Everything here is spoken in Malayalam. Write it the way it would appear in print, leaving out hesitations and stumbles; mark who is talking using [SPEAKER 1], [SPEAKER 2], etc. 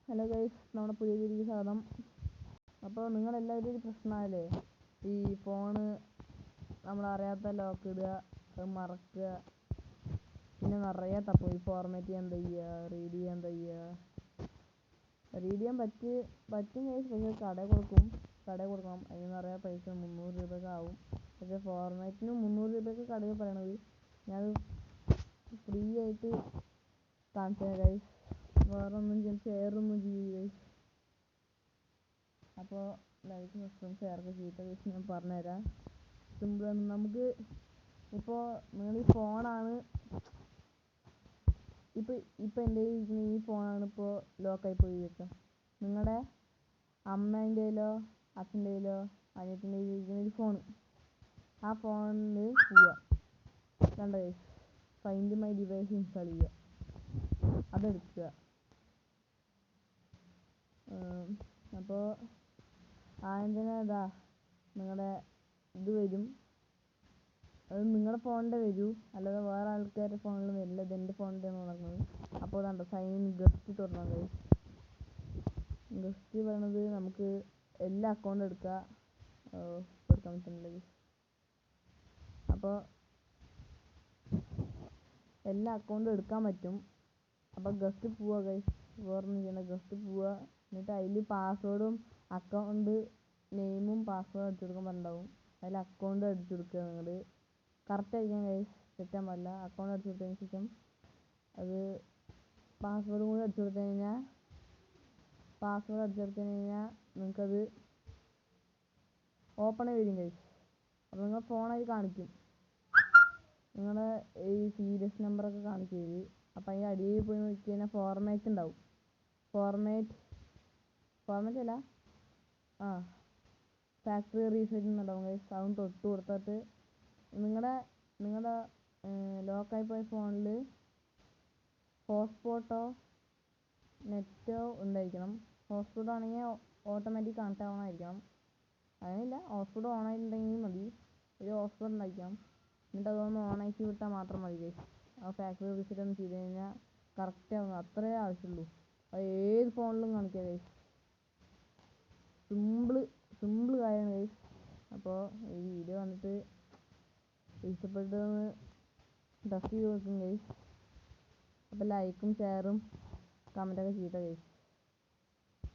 [SPEAKER 1] ഹലോ ഗൈസ്, നമ്മുടെ പുതിയ വീഡിയോയ്ക്ക് സ്വാഗതം. അപ്പോൾ നിങ്ങളെല്ലാവരും ഒരു പ്രശ്നമല്ലേ, ഈ ഫോണ് നമ്മളറിയാത്ത ലോക്ക് ഇടുക, അത് മറക്കുക, പിന്നെ നിറയെ തപ്പും. ഈ ഫോർമാറ്റ് ചെയ്യാൻ എന്താ ചെയ്യുക, റീഡ് ചെയ്യാൻ എന്താ ചെയ്യുക. റീഡ് ചെയ്യാൻ പറ്റും ഗൈസ്, പക്ഷേ കടയിൽ കൊടുക്കണം. അതിന് നിറയെ പൈസ 300 രൂപയൊക്കെ ആവും. പക്ഷേ ഫോർമാറ്റിന് 300 രൂപയൊക്കെ കടയിൽ പറയണത്. ഞാനത് ഫ്രീ ആയിട്ട് കാണിച്ചു തരാം ഗൈസ്. വേറൊന്നും ഷെയറൊന്നും ചെയ്യും ഗൈസ്. അപ്പോൾ ലൈക്ക് സബ്സ്ക്രൈബ് ഷെയറൊക്കെ ചെയ്തിട്ട് ഗൈസ് ഞാൻ പറഞ്ഞുതരാം. സിമ്പിളാണ്. നമുക്ക് ഇപ്പോൾ നിങ്ങൾ ഈ ഫോണാണ് ഇപ്പം എൻ്റെ ഇരിക്കുന്ന ഈ ഫോണാണ് ഇപ്പോൾ ലോക്കായി പോയി വെക്കുക. നിങ്ങളുടെ അമ്മേൻ്റെ കയ്യിലോ അച്ഛൻ്റെ കയ്യിലോ അനിയത്തിൻ്റെ കയ്യിലോ ഇരിക്കുന്ന ഒരു ഫോൺ, ആ ഫോണിൽ പോവുക. കണ്ട guys, find my device install ചെയ്യുക, അതെടുക്കുക. അപ്പോൾ ആദ്യം തന്നെ നിങ്ങളുടെ ഇത് വരും. അത് നിങ്ങളുടെ ഫോണിൻ്റെ വരൂ, അല്ലാതെ വേറെ ആൾക്കാരുടെ ഫോണിൽ വരില്ല. ഇത് എൻ്റെ ഫോണിൻ്റെ ആണ് നടക്കുന്നത്. അപ്പോൾ അതുണ്ട് സൈൻ ഗസ്റ്റ് തുറന്നാൽ കഴിയും. ഗസ്റ്റ് പറയണത് നമുക്ക് എല്ലാ അക്കൗണ്ടും എടുക്കാൻ പറ്റുന്നില്ല. അപ്പോൾ എല്ലാ അക്കൗണ്ടും എടുക്കാൻ പറ്റും. അപ്പോൾ ഗസ്റ്റ് പോവുക ഗൈസ്, വേറൊന്നും ചെയ്യണ്ട. ഗസ്റ്റ് പോവുക, എന്നിട്ട് അതിൽ പാസ്വേഡും അക്കൗണ്ട് നെയിമും പാസ്വേഡും അടിച്ചു കൊടുക്കാൻ പറഞ്ഞിട്ടുണ്ടാവും. അതിൽ അക്കൗണ്ട് അടിച്ചു കൊടുക്കുക. നിങ്ങൾ കറക്റ്റ് ആയിരിക്കണം ഗൈസ്, തെറ്റാൻ പാടില്ല. അക്കൗണ്ട് അടിച്ചു കൊടുത്തതിന് ശേഷം അത് പാസ്വേഡും കൂടി അടിച്ചു കൊടുത്തു കഴിഞ്ഞാൽ നിങ്ങൾക്കത് ഓപ്പൺ ആയി വരും ഗൈസ്. അപ്പോൾ നിങ്ങൾ ഫോണായി കാണിക്കും, നിങ്ങളുടെ ഈ സീരിയസ് നമ്പറൊക്കെ കാണിക്കും ഇത്. അപ്പം അതിൻ്റെ അടിയിൽ പോയി നോക്കി കഴിഞ്ഞാൽ ഫോർമാറ്റ് ഉണ്ടാവും. ഫോർമാറ്റ് അല്ല, ഫാക്ടറി റീസെറ്റ് എന്നുണ്ടാവും ഗൈസ്. അതും തൊട്ട് കൊടുത്തിട്ട് നിങ്ങളുടെ ലോക്കായി പോയ ഫോണിൽ ഹോട്ട്സ്പോട്ടോ നെറ്റോ ഉണ്ടായിരിക്കണം. ഹോട്ട്സ്പോട്ട് ആണെങ്കിൽ ഓട്ടോമാറ്റിക് കണക്ട് ആവണമായിരിക്കണം. അങ്ങനെയില്ല, ഹോട്ട്സ്പോട്ട് ഓണായിട്ടുണ്ടെങ്കിൽ മതി. ഒരു ഹോട്ട്സ്പോട്ട് ഉണ്ടായിരിക്കണം. എന്നിട്ട് അതൊന്ന് ഓണാക്കി വിട്ടാൽ മാത്രം മതി ഗൈസ്. ആ ഫാക്ടറി റീസെറ്റ് ഒന്ന് ചെയ്ത് കഴിഞ്ഞാൽ കറക്റ്റ് ആവും. അത്രേ ആവശ്യമുള്ളൂ. അത് ഏത് ഫോണിലും കാണിക്കാം ഗൈസ്. സിമ്പിൾ കാര്യമാണ് ഗൈസ്. അപ്പോൾ ഈ വീഡിയോ വന്നിട്ട് ഇഷ്ടപ്പെട്ടതെന്ന് ടെസ്റ്റ് ചെയ്ത് നോക്കും ഗൈസ്. അപ്പോൾ ലൈക്കും ഷെയറും കമൻറ്റൊക്കെ ചെയ്തിട്ട് ഗൈസ്.